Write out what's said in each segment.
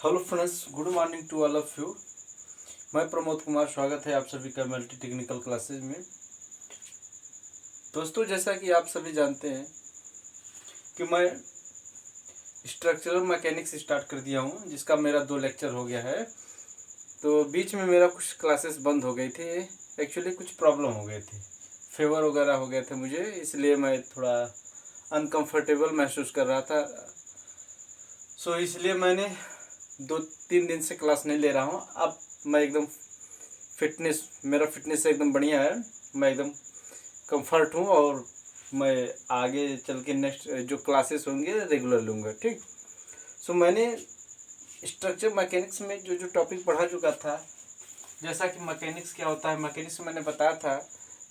Hello friends, good morning to all of you. मैं प्रमोद कुमार, स्वागत है आप सभी का मल्टी टेक्निकल क्लासेज में। दोस्तों, जैसा कि आप सभी जानते हैं कि मैं स्ट्रक्चरल मैकेनिक्स स्टार्ट कर दिया हूं, जिसका मेरा 2 लेक्चर हो गया है। तो बीच में मेरा कुछ क्लासेस बंद हो गई थी। एक्चुअली कुछ प्रॉब्लम हो गए थे, फेवर वगैरह हो गए थे मुझे, इसलिए मैं थोड़ा अनकंफर्टेबल महसूस कर रहा था। इसलिए मैंने 2-3 दिन से क्लास नहीं ले रहा हूँ। अब मैं एकदम मेरा फिटनेस एकदम बढ़िया है। मैं एकदम कंफर्ट हूँ और मैं आगे चल के नेक्स्ट जो क्लासेस होंगे रेगुलर लूँगा। ठीक। मैंने स्ट्रक्चर मैकेनिक्स में जो जो टॉपिक पढ़ा चुका था, जैसा कि मैकेनिक्स क्या होता है। मैकेनिक्स मैंने बताया था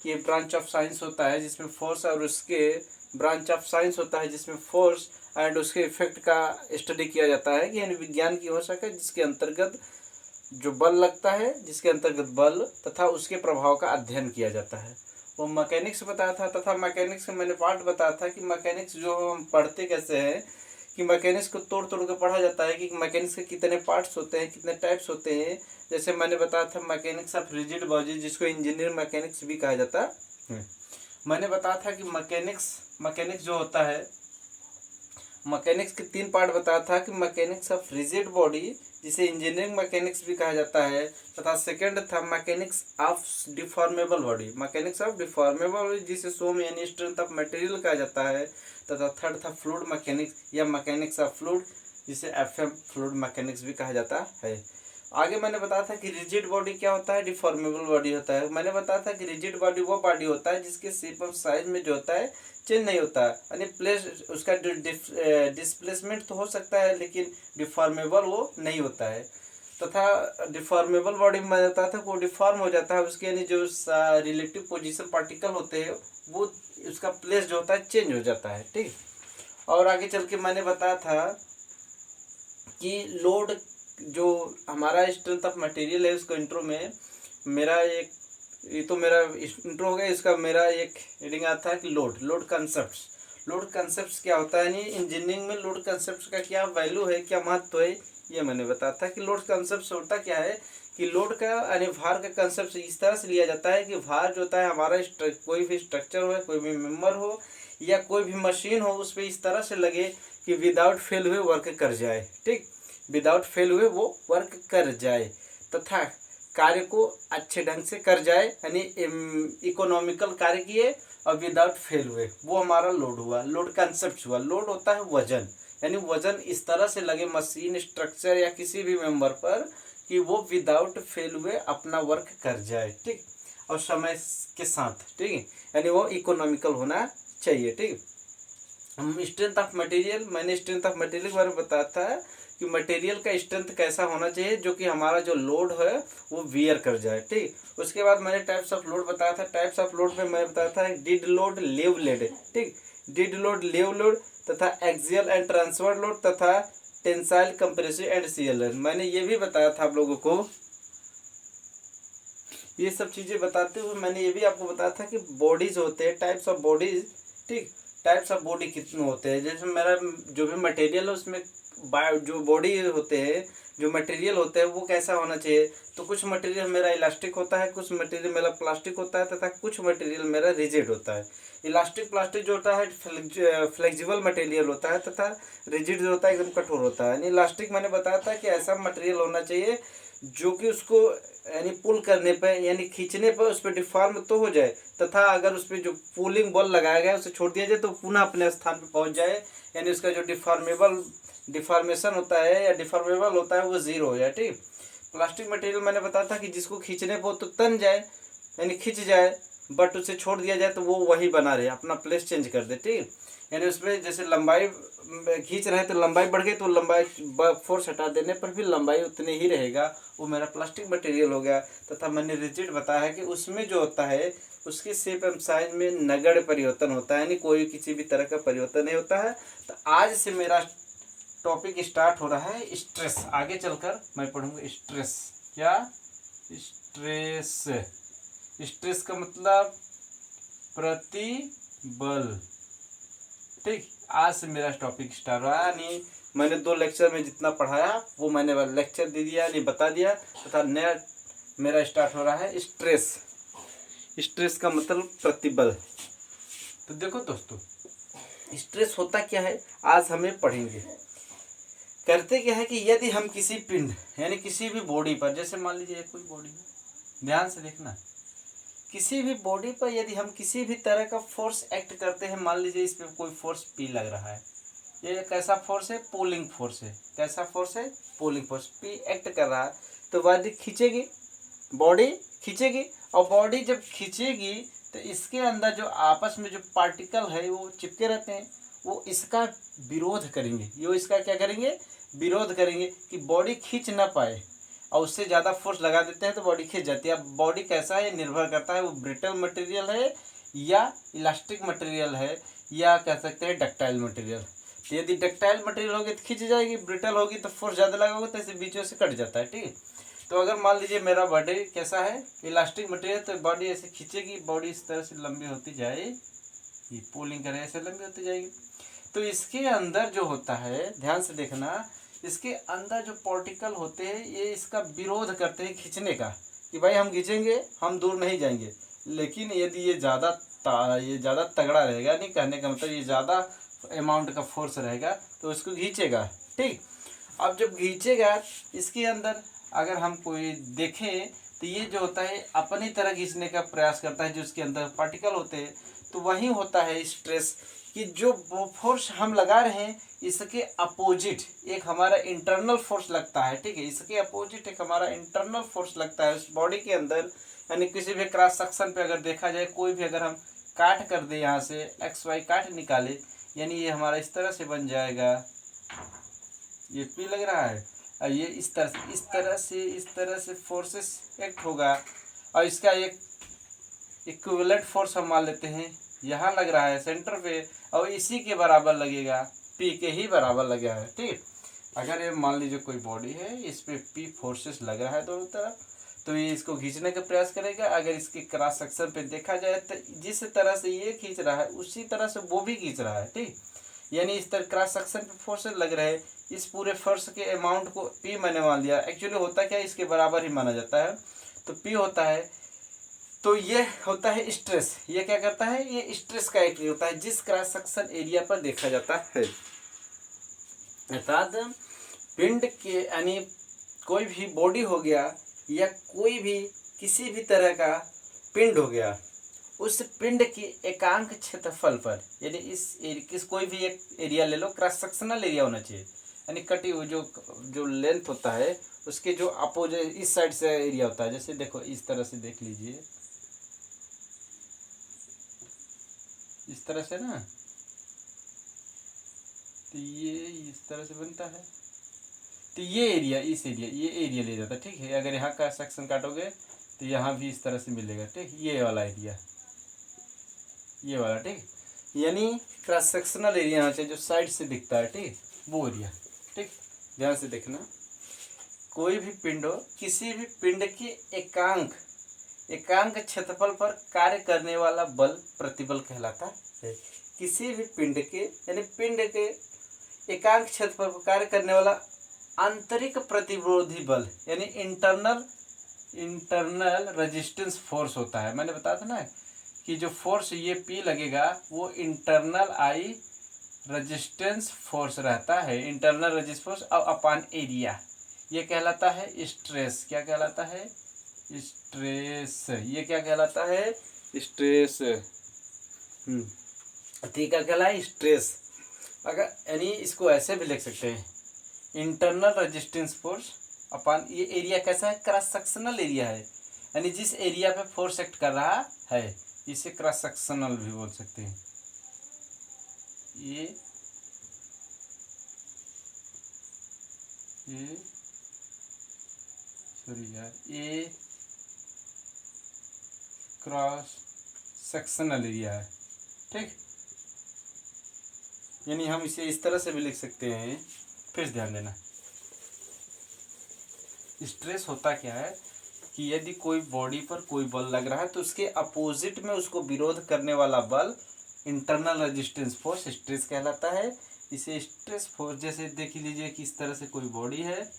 कि ये ब्रांच ऑफ साइंस होता है जिसमें फोर्स और उसके ब्रांच ऑफ साइंस होता है जिसमें फोर्स एंड उसके इफेक्ट का स्टडी किया जाता है, कि यानी विज्ञान की हो सके जिसके अंतर्गत जो बल लगता है, जिसके अंतर्गत बल तथा उसके प्रभाव का अध्ययन किया जाता है, वो मैकेनिक्स बताया था। तथा मैकेनिक्स में मैंने पार्ट बताया था कि मैकेनिक्स जो हम पढ़ते कैसे हैं, कि मैकेनिक्स को तोड़ तोड़ कर पढ़ा जाता है कि मैकेनिक्स के कितने पार्ट्स होते हैं, कितने टाइप्स होते हैं। जैसे मैंने बताया था मैकेनिक्स ऑफ रिजिड बॉडी, जिसको इंजीनियर मैकेनिक्स भी कहा जाता है। मैंने बताया था कि मैकेनिक्स जो होता है, मैकेनिक्स के 3 पार्ट बताया था कि मैकेनिक्स ऑफ रिजिड बॉडी, जिसे इंजीनियरिंग मैकेनिक्स भी कहा जाता है, तथा सेकंड था mechanics of deformable body, mechanics of deformable body जिसे सोम यानी स्ट्रेंथ ऑफ मटेरियल कहा जाता है, तथा थर्ड था फ्लूइड मैकेनिक्स या मैकेनिक्स ऑफ फ्लूइड, जिसे एफएम फ्लूइड मैकेनिक्स भी कहा जाता है। आगे मैंने बताया था कि रिजिड बॉडी क्या होता है, डिफॉर्मेबल बॉडी होता है। मैंने बताया था कि रिजिड बॉडी वो बॉडी होता है जिसके शेप और साइज में जो होता है चेंज नहीं होता, यानी प्लेस उसका डिस्प्लेसमेंट तो हो सकता है लेकिन डिफॉर्मेबल वो नहीं होता है। तथा डिफॉर्मेबल बॉडी में बताया था वो डिफॉर्म हो जाता है, उसके यानी जो रिलेटिव पोजीशन पार्टिकल होते हैं वो उसका प्लेस जो होता है चेंज हो जाता है। ठीक। और आगे चल के मैंने बताया था कि लोड जो हमारा स्ट्रेंथ ऑफ मटेरियल है, उसको इंट्रो में मेरा एक ये तो मेरा इंट्रो हो गया। इसका मेरा एक रीडिंग आता है कि लोड कंसेप्ट्स क्या होता है, यानी इंजीनियरिंग में लोड कंसेप्ट्स का क्या वैल्यू है, क्या महत्व है, ये मैंने बताया था कि लोड कंसेप्ट होता क्या है, कि लोड का यानी भार का कंसेप्ट इस तरह से लिया जाता है कि भार जो होता है हमारा कोई भी स्ट्रक्चर हो, कोई भी मेम्बर हो या कोई भी मशीन हो, उस पर इस तरह से लगे कि विदाउट फेल हुए वर्क कर जाए। ठीक। विदाउट फेल हुए वो वर्क कर जाए तथा कार्य को अच्छे ढंग से कर जाए, यानी इकोनॉमिकल कार्य किए और विदाउट फेल हुए, वो हमारा लोड हुआ। लोड कंसेप्ट हुआ। लोड होता है वजन, यानी वजन इस तरह से लगे मशीन, स्ट्रक्चर या किसी भी मेंबर पर कि वो विदाउट फेल हुए अपना वर्क कर जाए। ठीक। और समय के साथ। ठीक है, यानी वो इकोनॉमिकल होना चाहिए। ठीक। स्ट्रेंथ ऑफ मटेरियल, मैंने स्ट्रेंथ ऑफ मटेरियल के बारे में बताया था कि मटेरियल का स्ट्रेंथ कैसा होना चाहिए जो कि हमारा जो लोड है वो वियर कर जाए। ठीक। उसके बाद मैंने टाइप्स ऑफ लोड बताया था। टाइप्स ऑफ लोड में मैं बताया था डिड लोड, लीव लोड। ठीक। डिड लोड, लीव लोड तथा एक्सियल एंड ट्रांसफर लोड तथा tensile, compressive and shear load. मैंने ये भी बताया था आप लोगों को। ये सब चीजें बताते हुए मैंने ये भी आपको बताया था कि बॉडीज होते हैं, टाइप्स ऑफ बॉडीज। ठीक। टाइप्स ऑफ बॉडी कितने होते हैं, जैसे मेरा जो भी मटेरियल है उसमें जो बॉडी होते हैं, जो मटेरियल होते हैं वो कैसा होना चाहिए। तो कुछ मटेरियल मेरा इलास्टिक होता है, कुछ मटेरियल मेरा प्लास्टिक होता है तथा कुछ मटेरियल मेरा रिजिड होता है। इलास्टिक प्लास्टिक जो होता है फ्लेक्सिबल मटेरियल होता है तथा रिजिड जो होता है एकदम कठोर होता है। यानी इलास्टिक मैंने बताया था कि ऐसा मटेरियल होना चाहिए जो कि उसको यानी पुल करने पे यानी खींचने पर उस पर डिफॉर्म तो हो जाए, तथा अगर उस पर जो पुलिंग बल लगाया गया है उसे छोड़ दिया जाए तो पुनः अपने स्थान पर पहुंच जाए, यानी उसका जो डिफॉर्मेशन होता है या डिफॉर्मेबल होता है वो जीरो हो जाए। ठीक। प्लास्टिक मटेरियल मैंने बताया था कि जिसको खींचने पर तो तन जाए यानी खींच जाए, बट उसे छोड़ दिया जाए तो वो वही बना रहे, अपना प्लेस चेंज कर दे। ठीक। यानी उसमें जैसे लंबाई खींच रहे तो लंबाई बढ़ गई तो लंबाई फोर्स हटा देने पर भी लंबाई उतनी ही रहेगा, वो मेरा प्लास्टिक मटेरियल हो गया। तथा मैंने रिजिड बताया है कि उसमें जो होता है उसके शेप एवं साइज में नगण्य परिवर्तन होता है, यानी कोई किसी भी तरह का परिवर्तन नहीं होता है। तो आज से मेरा टॉपिक स्टार्ट हो रहा है स्ट्रेस। आगे चलकर मैं पढ़ूंगा स्ट्रेस। क्या? स्ट्रेस। स्ट्रेस का मतलब प्रतिबल। ठीक। आज से मेरा टॉपिक स्टार्ट हुआ, यानी मैंने 2 लेक्चर में जितना पढ़ाया वो मैंने लेक्चर दे दिया, नहीं बता दिया तथा नया मेरा स्टार्ट हो रहा है स्ट्रेस। स्ट्रेस का मतलब प्रतिबल। तो देखो दोस्तों, स्ट्रेस होता क्या है आज हमें पढ़ेंगे। करते क्या है कि यदि हम किसी पिंड यानी किसी भी बॉडी पर, जैसे मान लीजिए कोई बॉडी है, ध्यान से देखना, किसी भी बॉडी पर यदि हम किसी भी तरह का फोर्स एक्ट करते हैं, मान लीजिए इस पे कोई फोर्स पी लग रहा है, ये कैसा फोर्स है, पुलिंग फोर्स है। कैसा फोर्स है, पुलिंग फोर्स। पी एक्ट कर रहा है तो बॉडी खींचेगी, बॉडी खींचेगी, और बॉडी जब खींचेगी तो इसके अंदर जो आपस में जो पार्टिकल है वो चिपके रहते हैं, वो इसका विरोध करेंगे। ये इसका क्या करेंगे, विरोध करेंगे कि बॉडी खींच ना पाए, और उससे ज़्यादा फोर्स लगा देते हैं तो बॉडी खींच जाती है। अब बॉडी कैसा है निर्भर करता है वो ब्रिटल मटेरियल है या इलास्टिक मटेरियल है या कह सकते हैं डक्टाइल मटेरियल। तो यदि डक्टाइल मटेरियल होगी तो खींच जाएगी, ब्रिटल होगी तो फोर्स ज़्यादा लगाओगे तो इसे बीचों से कट जाता है। ठीक है, तो अगर मान लीजिए मेरा बॉडी कैसा है, इलास्टिक मटेरियल, तो बॉडी ऐसे खींचेगी, बॉडी इस तरह से लंबी होती जाएगी, पुलिंग करे ऐसे लंबी होती जाएगी। तो इसके अंदर जो होता है, ध्यान से देखना, इसके अंदर जो पार्टिकल होते हैं ये इसका विरोध करते हैं खींचने का, कि भाई हम खींचेंगे, हम दूर नहीं जाएंगे। लेकिन यदि ये ज़्यादा तगड़ा रहेगा, नहीं कहने का मतलब ये ज़्यादा अमाउंट का फोर्स रहेगा तो इसको खींचेगा। ठीक, अब जब खींचेगा इसके अंदर अगर हम कोई देखें तो ये जो होता है अपनी तरह खींचने का प्रयास करता है, जो इसके अंदर पार्टिकल होते हैं। तो वही होता है स्ट्रेस, कि जो फोर्स हम लगा रहे हैं इसके अपोजिट एक हमारा इंटरनल फोर्स लगता है। ठीक है, इसके अपोजिट एक हमारा इंटरनल फोर्स लगता है उस बॉडी के अंदर। यानी किसी भी क्रॉस सेक्शन पे अगर देखा जाए, कोई भी अगर हम काट कर दे, यहाँ से एक्स वाई काट निकाले, यानी ये हमारा इस तरह से बन जाएगा, ये पी लग रहा है, और ये इस तरह से फोर्सेस एक्ट होगा, और इसका एक इक्विवेलेंट फोर्स हम मान लेते हैं यहाँ लग रहा है सेंटर पे, और इसी के बराबर लगेगा, पी के ही बराबर लगा है। ठीक, अगर ये मान लीजिए कोई बॉडी है, इस पे पी फोर्सेस लग रहा है दोनों तरफ, तो ये इसको खींचने का प्रयास करेगा। अगर इसके क्रॉस सेक्शन पे देखा जाए तो जिस तरह से ये खींच रहा है उसी तरह से वो भी खींच रहा है। ठीक, यानी इस तरह क्रॉस सेक्शन पे फोर्सेस लग रहे हैं, इस पूरे फोर्स के अमाउंट को पी मैंने मान लिया। एक्चुअली होता क्या है, इसके बराबर ही माना जाता है, तो पी होता है। तो ये होता है स्ट्रेस। ये क्या करता है, ये स्ट्रेस का एक होता है जिस क्रॉस सेक्शन एरिया पर देखा जाता है। अर्थात पिंड के यानी कोई भी बॉडी हो गया या कोई भी किसी भी तरह का पिंड हो गया, उस पिंड के एकांक क्षेत्रफल पर, यानी किस कोई भी एक एरिया ले लो, क्रॉस सेक्शनल एरिया होना चाहिए, यानी कटी हुई जो लेंथ होता है उसके जो अपोजिट इस साइड से एरिया होता है। जैसे देखो इस तरह से देख लीजिए, इस तरह से ना, तो ये इस तरह से बनता है, तो ये एरिया ये एरिया ले जाता है। ठीक है, अगर यहाँ का सेक्शन काटोगे तो यहाँ भी इस तरह से मिलेगा। ठीक, ये वाला एरिया, ये वाला। ठीक, यानी क्रॉस सेक्शनल एरिया यहाँ से जो साइड से दिखता है, ठीक, वो एरिया। ठीक, ध्यान से देखना, कोई भी पिंड हो, किसी भी पिंड के एकांक क्षेत्रफल पर कार्य करने वाला बल प्रतिबल कहलाता है। किसी भी पिंड के यानी पिंड के एकांक क्षेत्रफल पर कार्य करने वाला आंतरिक प्रतिरोधी बल यानी इंटरनल रेजिस्टेंस फोर्स होता है। मैंने बताया था ना कि जो फोर्स ये पी लगेगा वो इंटरनल आई रेजिस्टेंस फोर्स रहता है, internal resistance force upon area, ये कहलाता है स्ट्रेस। क्या कहलाता है, स्ट्रेस। ये क्या कहलाता है, स्ट्रेस। ठीक है, कहला है स्ट्रेस। अगर यानी इसको ऐसे भी लिख सकते हैं, इंटरनल रेजिस्टेंस फोर्स अपॉन, ये एरिया कैसा है, क्रॉस सेक्शनल एरिया है, यानी जिस एरिया पे फोर्स एक्ट कर रहा है इसे क्रॉस सेक्शनल भी बोल सकते हैं। ये सॉरी यार, ये क्रॉस सेक्शनल एरिया है। ठीक, यानी हम इसे इस तरह से भी लिख सकते हैं। फिर ध्यान देना, स्ट्रेस होता क्या है कि यदि कोई बॉडी पर कोई बल लग रहा है तो उसके अपोजिट में उसको विरोध करने वाला बल इंटरनल रेजिस्टेंस फोर्स स्ट्रेस कहलाता है। इसे स्ट्रेस फोर्स, जैसे देख लीजिए कि इस तरह से कोई बॉडी है,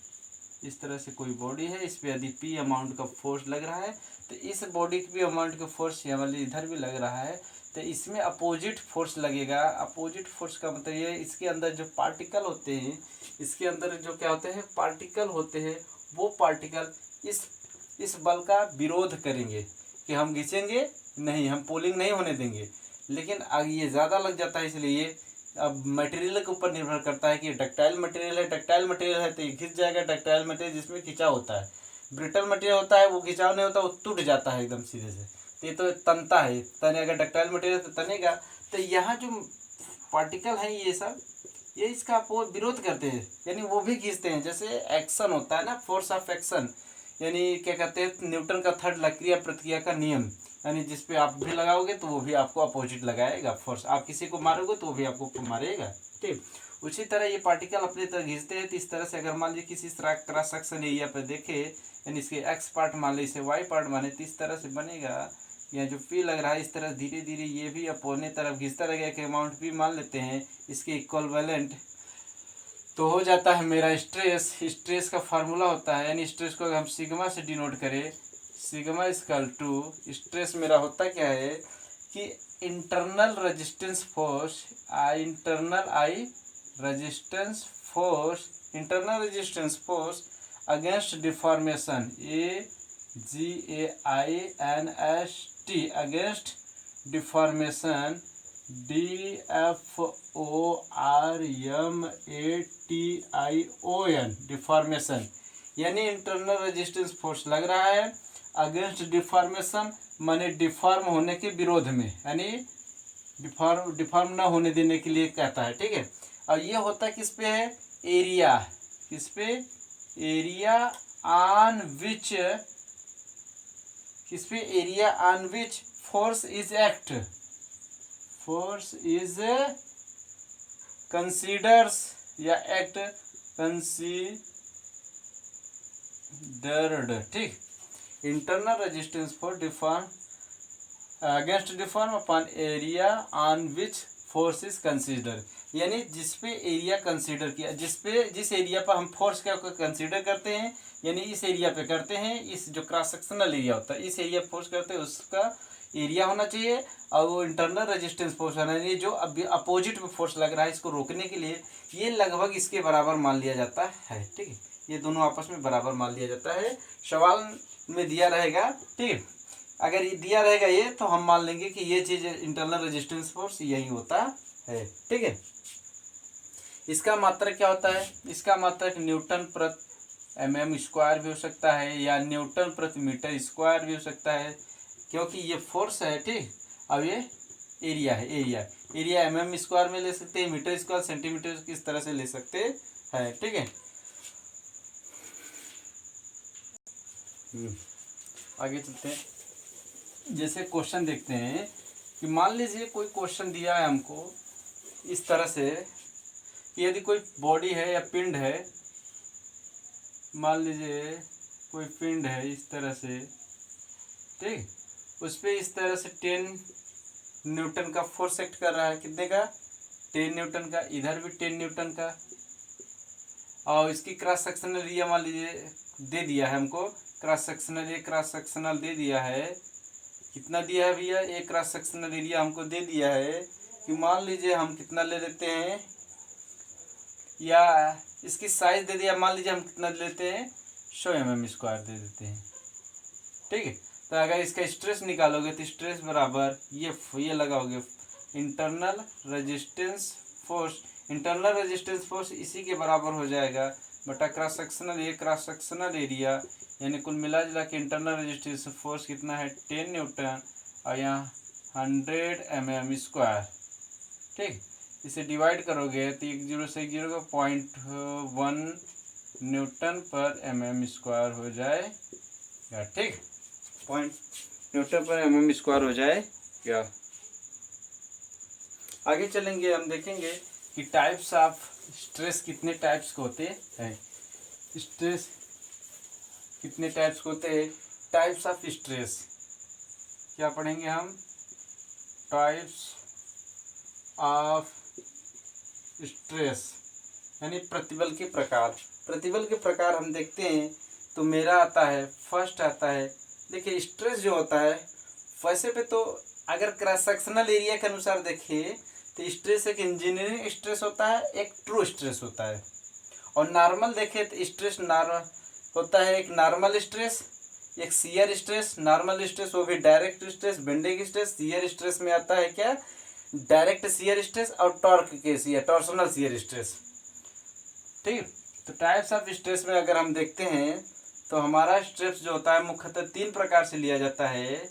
इस तरह से कोई बॉडी है, इस पर यदि पी अमाउंट का फोर्स लग रहा है तो इस बॉडी की भी अमाउंट का फोर्स यहाँ वाली इधर भी लग रहा है, तो इसमें अपोजिट फोर्स लगेगा। अपोजिट फोर्स का मतलब ये इसके अंदर जो पार्टिकल होते हैं, इसके अंदर जो क्या होते हैं पार्टिकल होते हैं, वो पार्टिकल इस बल का विरोध करेंगे कि हम खींचेंगे नहीं, हम पोलिंग नहीं होने देंगे। लेकिन अब ये ज़्यादा लग जाता है, इसलिए अब मटेरियल के ऊपर निर्भर करता है कि डक्टाइल मटेरियल है, डक्टाइल मटेरियल है तो ये खिंच जाएगा, डक्टाइल मटेरियल जिसमें खिंचाव होता है। ब्रिटल मटेरियल होता है वो खिंचाव नहीं होता, वो टूट जाता है एकदम सीधे से, तो ये तो तनता है, तने अगर डक्टाइल मटेरियल तो तनेगा। तो यहाँ जो पार्टिकल हैं ये सब, ये इसका विरोध करते हैं, यानी वो भी खींचते हैं। जैसे एक्शन होता है ना, फोर्स ऑफ एक्शन, यानी क्या कहते हैं न्यूटन का थर्ड ला क्रिया प्रतिक्रिया का नियम, यानी जिस पे आप भी लगाओगे तो वो भी आपको अपोजिट लगाएगा फोर्स, आप किसी को मारोगे तो वो भी आपको मारेगा। ठीक, उसी तरह ये पार्टिकल अपनी तरह खींचते हैं। तो इस तरह से अगर मान लीजिए किसी क्रॉस सेक्शन एरिया पे देखे, यानी इसके एक्स पार्ट मान लीजिए, इसे वाई पार्ट माने, तो इस तरह से बनेगा। या जो पी लग रहा है इस तरह धीरे धीरे ये भी अपोने तरफ खींचता रहेगा, कि अमाउंट पी मान लेते हैं, इसके इक्वल तो हो जाता है मेरा स्ट्रेस। स्ट्रेस का फार्मूला होता है, यानी स्ट्रेस को अगर हम सिग्मा से डिनोट करें, सिग्मा इक्वल टू स्ट्रेस मेरा होता क्या है कि internal resistance force, internal resistance force against deformation, AGAINST against deformation, DFORMATION deformation, यानी इंटरनल रेजिस्टेंस फोर्स लग रहा है अगेंस्ट डिफॉर्मेशन, माने डिफॉर्म होने के विरोध में, यानी डिफॉर्म ना होने देने के लिए कहता है। ठीक है, और ये होता किस पे है, एरिया, किस पे, एरिया ऑन विच, किस पे, area on which force is act, force is considers या एक्ट कंसीडर्ड। ठीक, internal resistance for deform against deform upon area on which force is consider, यानी जिस पे एरिया कंसीडर किया, जिस एरिया पर हम फोर्स का कंसीडर करते हैं, यानी इस एरिया पे करते हैं, इस जो क्रॉस सेक्शनल एरिया होता है इस एरिया फोर्स करते हैं, उसका एरिया होना चाहिए। और वो इंटरनल रेजिस्टेंस फोर्स होना चाहिए जो अभी अपोजिट में फोर्स लग रहा है इसको रोकने के लिए, ये लगभग इसके बराबर मान लिया जाता है। ठीक है, ये दोनों आपस में बराबर मान लिया जाता है, सवाल में दिया रहेगा। ठीक, अगर ये दिया रहेगा ये, तो हम मान लेंगे कि ये चीज इंटरनल रेजिस्टेंस फोर्स यही होता है। ठीक है, इसका मात्रक क्या होता है, इसका मात्रक न्यूटन प्रति mm स्क्वायर भी हो सकता है, या न्यूटन प्रति मीटर स्क्वायर भी हो सकता है, क्योंकि ये फोर्स है। ठीक, अब ये एरिया है, एरिया mm स्क्वायर में ले सकते हैं, मीटर स्क्वायर सेंटीमीटर किस तरह से ले सकते हैं। ठीक है, आगे चलते हैं। जैसे क्वेश्चन देखते हैं कि मान लीजिए कोई क्वेश्चन दिया है हमको इस तरह से कि यदि कोई बॉडी है या पिंड है, मान लीजिए कोई पिंड है इस तरह से, ठीक, उस पर इस तरह से 10 न्यूटन का फोर्स एक्ट कर रहा है, कितने का, 10 न्यूटन का, इधर भी 10 न्यूटन का, और इसकी क्रॉस सेक्शनल एरिया मान लीजिए दे दिया है हमको, क्रॉस सेक्शनल दे दिया है, कितना दिया है भैया, एक क्रॉस सेक्शनल एरिया हमको दे दिया है कि मान लीजिए हम कितना ले लेते हैं, या इसकी साइज दे दिया, मान लीजिए हम कितना लेते हैं, 100 mm स्क्वायर दे देते हैं। ठीक है, तो अगर इसका स्ट्रेस निकालोगे तो स्ट्रेस बराबर ये लगाओगे इंटरनल रेजिस्टेंस फोर्स इसी के बराबर हो जाएगा बटा क्रॉस सेक्शनल एरिया, यानी कुल मिला जुला के इंटरनल रेजिस्टेंस फोर्स कितना है, 10 न्यूटन, और यहाँ 100 mm स्क्वायर। ठीक, इसे डिवाइड करोगे तो 1 0 से 1 0 का 0.1 न्यूटन पर mm स्क्वायर हो जाएगा। ठीक, 0 न्यूटन पर mm स्क्वायर हो जाएगा। आगे चलेंगे, हम देखेंगे कि टाइप्स ऑफ स्ट्रेस कितने टाइप्स के होते हैं, स्ट्रेस कितने टाइप्स के होते हैं। टाइप्स ऑफ स्ट्रेस क्या पढ़ेंगे हम, टाइप्स ऑफ स्ट्रेस यानी प्रतिबल के प्रकार। प्रतिबल के प्रकार हम देखते हैं तो मेरा आता है, फर्स्ट आता है, देखिए स्ट्रेस जो होता है वैसे पे तो अगर क्रॉस सेक्शनल एरिया के अनुसार देखिए तो स्ट्रेस एक इंजीनियरिंग स्ट्रेस होता है, एक ट्रू स्ट्रेस होता है। और नॉर्मल देखें तो स्ट्रेस नॉर्मल होता है, एक नॉर्मल स्ट्रेस, एक शियर स्ट्रेस। नॉर्मल स्ट्रेस वो भी direct stress, bending stress. Shear stress में आता है क्या, डायरेक्ट शियर स्ट्रेस और टॉर्क के शियर, टॉर्सनल शियर स्ट्रेस। ठीक, तो टाइप्स ऑफ स्ट्रेस में अगर हम देखते हैं तो हमारा स्ट्रेस जो होता है मुख्यतः 3 प्रकार से लिया जाता है।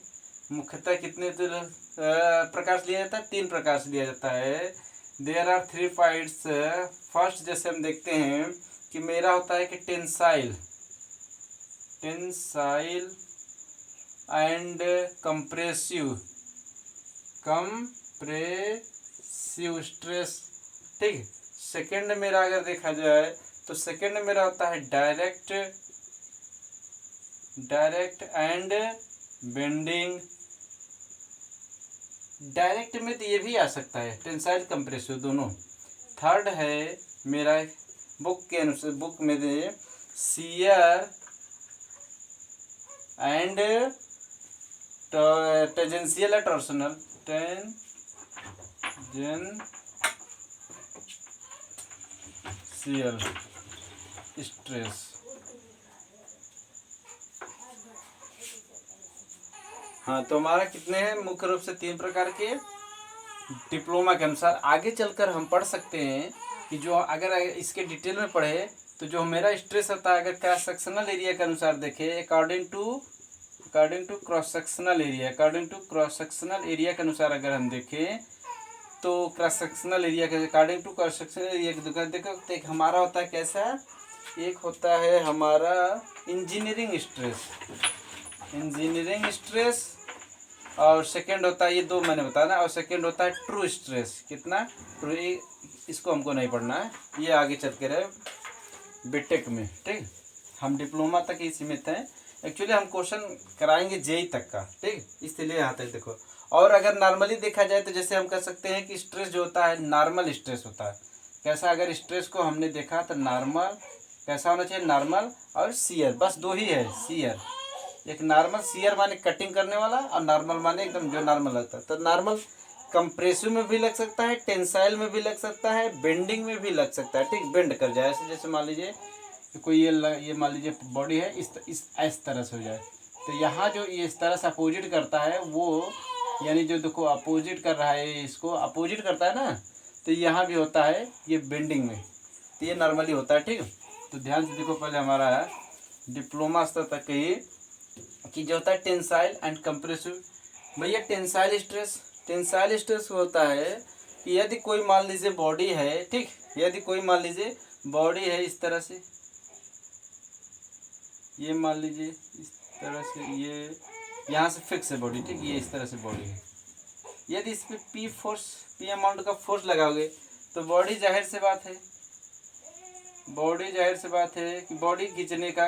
मुख्यतः कितने प्रकार से लिया जाता है, 3 प्रकार से लिया जाता है। There are 3 parts. फर्स्ट जैसे हम देखते हैं कि मेरा होता है कि टेंसाइल एंड कंप्रेसिव स्ट्रेस। ठीक, सेकेंड मेरा अगर देखा जाए तो सेकेंड मेरा होता है डायरेक्ट एंड बेंडिंग। डायरेक्ट में तो ये भी आ सकता है, टेंसाइल कंप्रेसिव दोनों। थर्ड है मेरा बुक के अनुसार, बुक में the shear and tangential torsional tangential stress. हाँ, तो हमारा कितने हैं, मुख्य रूप से 3 प्रकार के डिप्लोमा के अनुसार। आगे चलकर हम पढ़ सकते हैं कि जो अगर इसके डिटेल में पढ़े तो जो मेरा स्ट्रेस होता है अगर क्रॉस सेक्शनल एरिया के अनुसार देखें, according to cross sectional area के अनुसार अगर हम देखें तो क्रॉस सेक्शनल एरिया के according to cross sectional area की दुकान देखो तो एक हमारा होता है कैसा, एक होता है हमारा इंजीनियरिंग स्ट्रेस और सेकंड होता है, ये 2 मैंने बताया, और सेकंड होता है ट्रू स्ट्रेस। कितना ट्रू, इसको हमको नहीं पढ़ना है, ये आगे चल के रहे बीटेक में। ठीक, हम डिप्लोमा तक ही सीमित हैं। एक्चुअली हम क्वेश्चन कराएंगे जेई तक का। ठीक, इसलिए यहाँ तक देखो। और अगर नॉर्मली देखा जाए तो जैसे हम कह सकते हैं कि स्ट्रेस जो होता है नॉर्मल स्ट्रेस होता है। कैसा, अगर स्ट्रेस को हमने देखा तो नॉर्मल कैसा होना चाहिए, नॉर्मल और शियर, बस 2 ही है। शियर, एक नॉर्मल, शियर माने कटिंग करने वाला, और नॉर्मल माने एकदम जो नॉर्मल लगता है। तो नॉर्मल कंप्रेसिव में भी लग सकता है, टेंसाइल में भी लग सकता है, बेंडिंग में भी लग सकता है। ठीक, बेंड कर जाए ऐसे, जैसे मान लीजिए कोई ये मान लीजिए बॉडी है, इस तरह से हो जाए तो यहाँ जो ये इस तरह से अपोजिट करता है वो, यानी जो देखो अपोजिट कर रहा है, इसको अपोजिट करता है ना, तो यहाँ भी होता है ये बेंडिंग में, तो ये नॉर्मली होता है। ठीक, तो ध्यान से देखो, पहले हमारा डिप्लोमा स्तर तक ही कि जो होता है टेंसाइल एंड कंप्रेसिव। भैया टेंसाइल स्ट्रेस होता है कि यदि कोई मान लीजिए बॉडी है, ठीक, यदि कोई मान लीजिए बॉडी है इस तरह से, ये मान लीजिए इस तरह से, ये यहाँ से फिक्स है बॉडी। ठीक, ये इस तरह से बॉडी है। यदि इस पर पी अमाउंट का फोर्स लगाओगे तो बॉडी जाहिर से बात है कि बॉडी खींचने का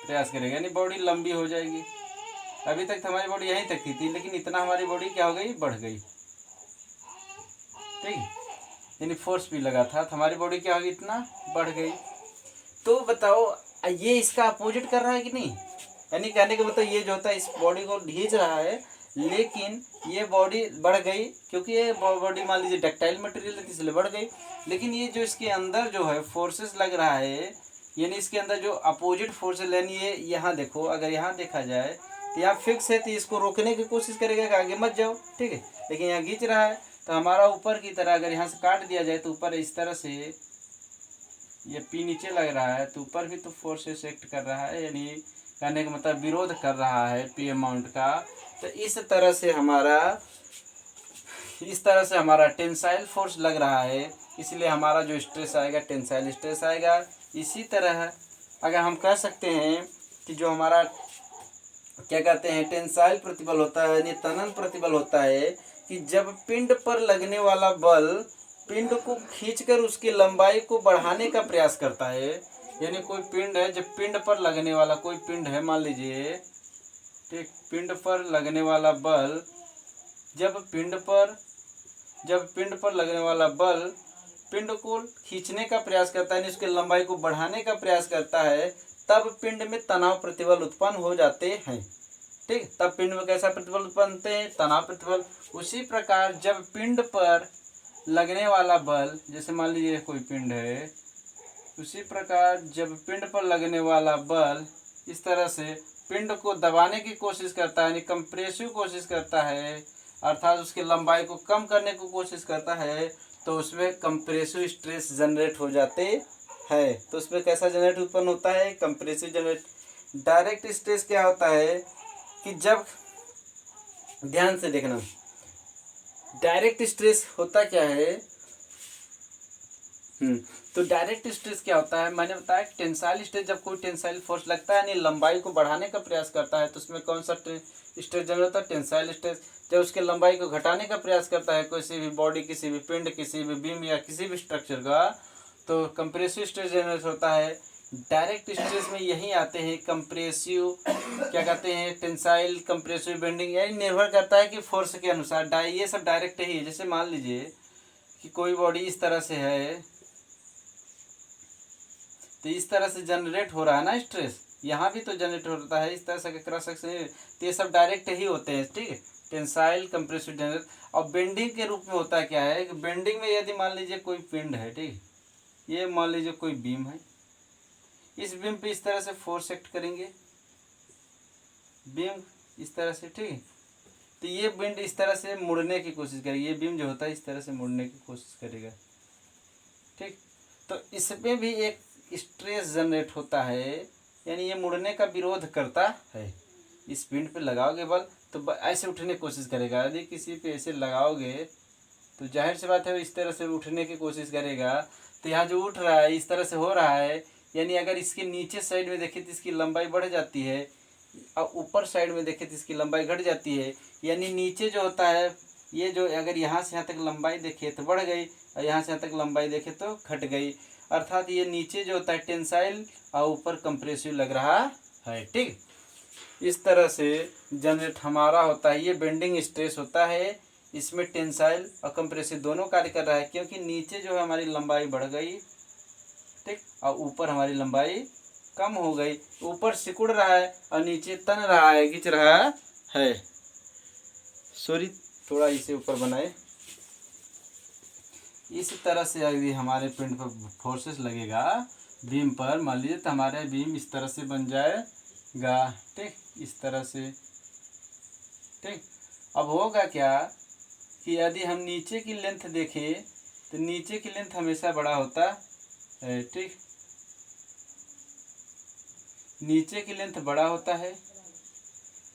प्रयास करेगा, यानी बॉडी लंबी हो जाएगी। अभी तक हमारी बॉडी यहीं तक की थी, लेकिन इतना हमारी बॉडी क्या हो गई, बढ़ गई। ठीक, यानी फोर्स भी लगा था तो हमारी बॉडी क्या होगी, इतना बढ़ गई। तो बताओ ये इसका अपोजिट कर रहा है कि नहीं, यानी कहने का मतलब ये जो होता है इस बॉडी को खींच रहा है, लेकिन ये बॉडी बढ़ गई क्योंकि ये बॉडी मान लीजिए डक्टाइल मटेरियल है इसलिए बढ़ गई। लेकिन ये जो इसके अंदर जो है फोर्सेस लग रहा है, यानी इसके अंदर जो अपोजिट फोर्स है, यानी ये यहाँ देखो, अगर यहाँ देखा जाए तो यहाँ फिक्स है तो इसको रोकने की कोशिश करेगा कि आगे मत जाओ। ठीक है, लेकिन यहाँ खींच रहा है तो हमारा ऊपर की तरह अगर यहाँ से काट दिया जाए तो ऊपर इस तरह से ये पी नीचे लग रहा है तो ऊपर भी तो फोर्सेस एक्ट कर रहा है, यानी कहने का मतलब विरोध कर रहा है पी अमाउंट का। तो इस तरह से हमारा टेंसाइल फोर्स लग रहा है, इसलिए हमारा जो स्ट्रेस आएगा टेंसाइल स्ट्रेस आएगा। इसी तरह अगर हम कह सकते हैं कि जो हमारा क्या कहते हैं टेंसाइल प्रतिबल होता है, यानी तनन प्रतिबल होता है कि जब पिंड पर लगने वाला बल पिंड को खींचकर उसकी लंबाई को बढ़ाने का प्रयास करता है। यानी कोई पिंड है, जब पिंड पर लगने वाला कोई पिंड है मान लीजिए, ठीक, पिंड पर लगने वाला बल, जब पिंड पर लगने वाला बल पिंड को खींचने का प्रयास करता है, यानी उसकी लंबाई को बढ़ाने का प्रयास करता है, तब पिंड में तनाव प्रतिबल उत्पन्न हो जाते हैं। ठीक, तब पिंड में कैसा प्रतिबल उत्पन्न होते हैं? तनाव प्रतिबल। उसी प्रकार जब पिंड पर लगने वाला बल, जैसे मान लीजिए कोई पिंड है, उसी प्रकार जब पिंड पर लगने वाला बल इस तरह से पिंड को दबाने की कोशिश करता है, यानी कंप्रेसिव कोशिश करता है, अर्थात उसकी लंबाई को कम करने की कोशिश करता है, तो उसमें कंप्रेसिव स्ट्रेस जनरेट हो जाते हैं। तो उसमें कैसा जनरेट उत्पन्न होता है? Compressive generate. डायरेक्ट स्ट्रेस क्या होता है कि जब, ध्यान से देखना, डायरेक्ट स्ट्रेस होता क्या है? तो डायरेक्ट स्ट्रेस क्या होता है? मैंने बताया टेंसाइल स्ट्रेस, जब कोई टेंसाइल फोर्स लगता है, यानी लंबाई को बढ़ाने का प्रयास करता है, तो उसमें कौन सा स्ट्रेस जनरेट होता है? Tensile stress. जब उसके लंबाई को घटाने का प्रयास करता है किसी भी बॉडी, किसी भी पिंड, किसी भी बीम या किसी भी स्ट्रक्चर का, तो कंप्रेसिव स्ट्रेस जनरेट होता है। डायरेक्ट स्ट्रेस में यही आते हैं कंप्रेसिव, क्या कहते हैं, टेंसाइल, कंप्रेसिव, बेंडिंग, यानी निर्भर करता है कि फोर्स के अनुसार। ये सब डायरेक्ट ही है। जैसे मान लीजिए कि कोई बॉडी इस तरह से है, तो इस तरह से जनरेट हो रहा है ना स्ट्रेस, यहाँ भी तो जनरेट होता है इस तरह से क्रॉस सेक्शन, तो ये सब डायरेक्ट ही होते हैं। ठीक है, टेंसाइल, कंप्रेसिव, जनरेट। और बेंडिंग के रूप में होता क्या है कि बेंडिंग में यदि मान लीजिए कोई पिंड है, ठीक, ये मान लीजिए कोई बीम है, इस बीम पे इस तरह से फोर्स एक्ट करेंगे, बीम इस तरह से, ठीक, तो ये बेंड इस तरह से मुड़ने की कोशिश करेगी, ये बीम जो होता है इस तरह से मुड़ने की कोशिश करेगा। ठीक, तो इसमें भी एक स्ट्रेस जनरेट होता है, यानी ये मुड़ने का विरोध करता है। इस पिंड पे लगाओगे बल तो ऐसे उठने की कोशिश करेगा, यदि किसी पे ऐसे लगाओगे तो जाहिर सी बात है वो इस तरह से उठने की कोशिश करेगा। तो यहाँ जो उठ रहा है इस तरह से हो रहा है, यानी अगर इसके नीचे साइड में देखें तो इसकी लंबाई बढ़ जाती है, और ऊपर साइड में देखें तो इसकी लंबाई घट जाती है। यानी नीचे जो होता है, ये जो अगर यहाँ से यहाँ तक लंबाई देखे तो बढ़ गई, और यहाँ से यहाँ तक लंबाई देखे तो घट गई, अर्थात ये नीचे जो होता है टेंसाइल और ऊपर कंप्रेसिव लग रहा है। ठीक, इस तरह से जनरेट हमारा होता है, ये बेंडिंग स्ट्रेस होता है। इसमें टेंसाइल और कंप्रेसिव दोनों कार्य कर रहा है, क्योंकि नीचे जो है हमारी लंबाई बढ़ गई, ठीक, और ऊपर हमारी लंबाई कम हो गई। ऊपर सिकुड़ रहा है और नीचे तन रहा है, खिंच रहा है। सॉरी, थोड़ा इसे ऊपर बनाए। इस तरह से यदि हमारे पिंड पर फोर्सेस लगेगा बीम पर, मान लीजिए, तो हमारे बीम इस तरह से बन जाएगा, ठीक, इस तरह से। ठीक, अब होगा क्या कि यदि हम नीचे की लेंथ देखें तो नीचे की लेंथ हमेशा बड़ा होता है। ठीक, नीचे की लेंथ बड़ा होता है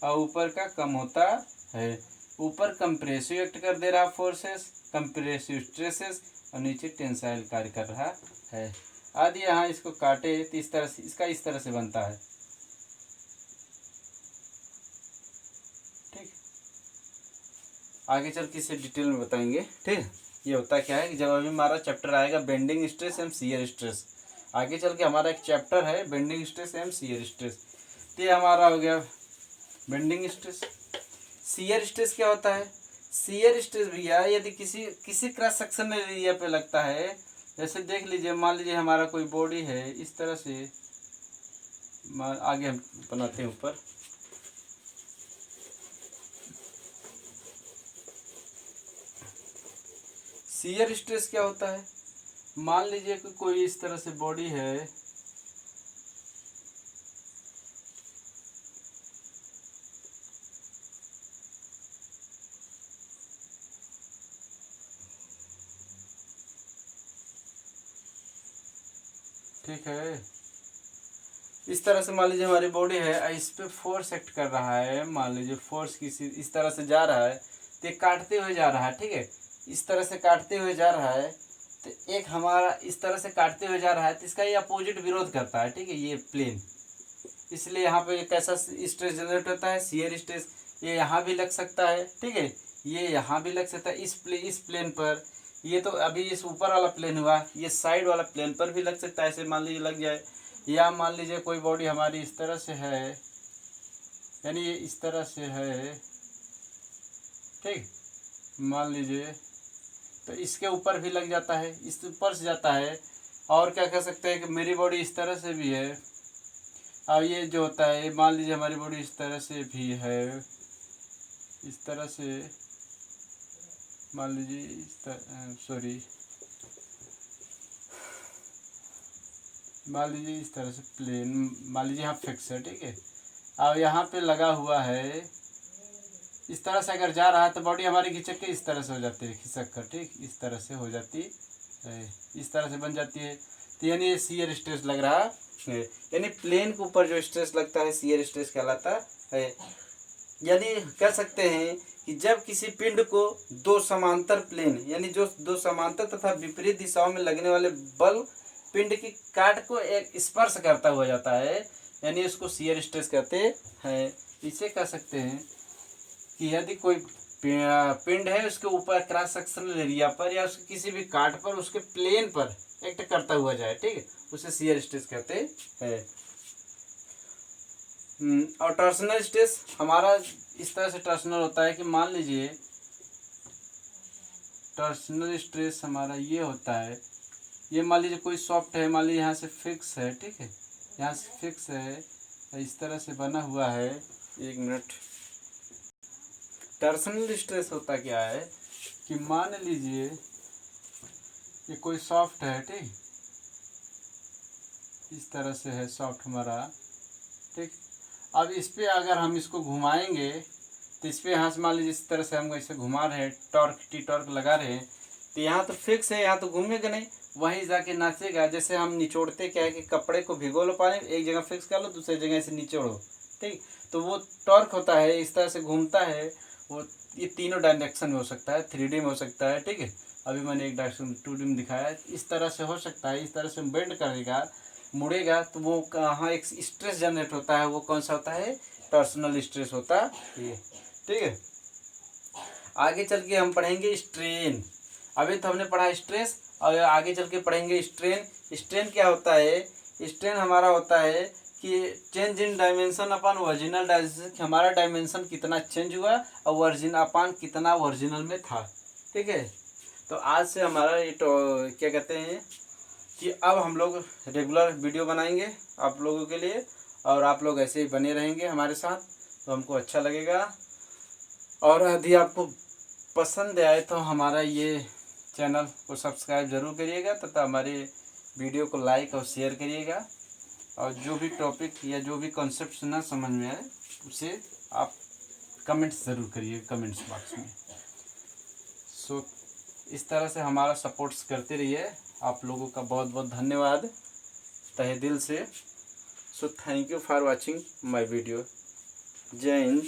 और ऊपर का कम होता है। ऊपर कंप्रेसिव एक्ट कर दे रहा फोर्सेस, कंप्रेसिव स्ट्रेसेस, और नीचे टेंसाइल कार्य कर रहा है। आदि यहाँ इसको काटे तो इस तरह से, इसका इस तरह से बनता है। ठीक, आगे चल के इसे डिटेल में बताएंगे। ठीक, ये होता क्या है कि जब अभी हमारा चैप्टर आएगा bending stress and shear stress, आगे चल के हमारा एक चैप्टर है bending stress and shear stress. तो ये हमारा हो गया बेंडिंग स्ट्रेस। शियर स्ट्रेस क्या होता है? शियर स्ट्रेस भैया यदि किसी क्रॉस सेक्शन एरिया पे लगता है, जैसे देख लीजिए, मान लीजिए हमारा कोई बॉडी है इस तरह से, आगे हम बनाते हैं ऊपर। शियर स्ट्रेस क्या होता है? मान लीजिए कि कोई इस तरह से बॉडी है, ठीक है, इस तरह से मान लीजिए हमारी बॉडी है, इस पे फोर्स एक्ट कर रहा है, मान लीजिए फोर्स किसी इस तरह से जा रहा है, तो काटते हुए जा रहा है। ठीक है, इस तरह से काटते हुए जा रहा है, तो एक हमारा इस तरह से काटते हुए जा रहा है, तो इसका ये अपोजिट विरोध करता है। ठीक है, ये प्लेन, इसलिए यहाँ पे कैसा स्ट्रेस जनरेट होता है? Shear stress. ये यहाँ भी लग सकता है, ठीक है, ये यहाँ भी लग सकता है इस प्लेन पर। ये तो अभी इस ऊपर वाला प्लेन हुआ, ये साइड वाला प्लेन पर भी लग सकता है, ऐसे मान लीजिए लग जाए। या मान लीजिए कोई बॉडी हमारी इस तरह से है, यानी ये इस तरह से है, ठीक, मान लीजिए तो इसके ऊपर भी लग जाता है, इस ऊपर से जाता है। और क्या कह सकते हैं कि मेरी बॉडी इस तरह से भी है। अब ये जो होता है, मान लीजिए हमारी बॉडी इस तरह से भी है, इस तरह से मान लीजिए मान लीजिए इस तरह से प्लेन, मान लीजिए यहाँ फिक्स है, ठीक है। अब यहाँ पे लगा हुआ है, इस तरह से अगर जा रहा है तो बॉडी हमारी खिसक के इस तरह से हो जाती है, खिसक कर, ठीक, इस तरह से हो जाती है, इस तरह से बन जाती है। तो यानी ये शियर स्ट्रेस लग रहा है, यानी प्लेन के ऊपर जो स्ट्रेस लगता है शियर स्ट्रेस कहलाता है। यानी कह सकते हैं कि जब किसी पिंड को दो समांतर प्लेन, यानी जो दो समांतर तथा विपरीत दिशाओं में लगने वाले बल पिंड की काट को एक स्पर्श करता हुआ जाता है, यानी उसको शियर स्ट्रेस कहते हैं। इसे कह सकते हैं कि यदि कोई पिंड है, उसके ऊपर क्रॉस सेक्शनल एरिया पर या उसके किसी भी काट पर उसके प्लेन पर एक्ट करता हुआ जाए, ठीक है, उसे शियर स्ट्रेस कहते हैं। और टॉर्सनल स्ट्रेस हमारा इस तरह से टॉर्सनल होता है कि मान लीजिए टॉर्सनल स्ट्रेस हमारा ये होता है, ये मान लीजिए कोई सॉफ्ट है, मान लीजिए यहाँ से फिक्स है, ठीक है, यहाँ से फिक्स है, इस तरह से बना हुआ है। एक मिनट, टॉर्सनल स्ट्रेस होता क्या है कि मान लीजिए ये कोई सॉफ्ट है, ठीक, इस तरह से है सॉफ्ट हमारा, ठीक। अब इस पर अगर हम इसको घुमाएंगे तो इस पर यहाँ से मान लीजिए इस तरह से हम इसे घुमा रहे हैं, टॉर्क टी टॉर्क लगा रहे हैं, तो यहाँ तो फिक्स है, यहाँ तो घूमेगा नहीं, वहीं जाके नाचेगा। जैसे हम निचोड़ते क्या है कि कपड़े को भिगो लो पानी, एक जगह फिक्स कर लो, दूसरी जगह से निचोड़ो, ठीक, तो वो टॉर्क होता है, इस तरह से घूमता है वो। ये तीनों डायरेक्शन में हो सकता है, 3D में हो सकता है, ठीक है, अभी मैंने एक डायरेक्शन 2D में दिखाया है, इस तरह से हो सकता है। इस तरह से बेंड करेगा, मुड़ेगा, तो वो कहाँ एक स्ट्रेस जनरेट होता है, वो कौन सा होता है, टॉर्सनल स्ट्रेस होता है, ठीक है। आगे चल के हम पढ़ेंगे स्ट्रेन। अभी तो हमने पढ़ा स्ट्रेस, और आगे चल के पढ़ेंगे स्ट्रेन। स्ट्रेन क्या होता है, स्ट्रेन हमारा होता है कि change in dimension upon original dimension, हमारा डायमेंशन कितना चेंज हुआ और ओरिजिनल अपन कितना ओरिजिनल में था, ठीक है। तो आज से हमारा ये क्या कहते हैं कि अब हम लोग रेगुलर वीडियो बनाएंगे आप लोगों के लिए, और आप लोग ऐसे ही बने रहेंगे हमारे साथ, तो हमको अच्छा लगेगा। और यदि आपको पसंद आए तो हमारा ये चैनल को सब्सक्राइब ज़रूर करिएगा तथा हमारे वीडियो को लाइक और शेयर करिएगा। और जो भी टॉपिक या जो भी कॉन्सेप्ट ना समझ में आए उसे आप कमेंट्स ज़रूर करिए कमेंट्स बॉक्स में। सो इस तरह से हमारा सपोर्ट्स करते रहिए। आप लोगों का बहुत बहुत धन्यवाद तहे दिल से। So thank you for watching my video. जय हिंद।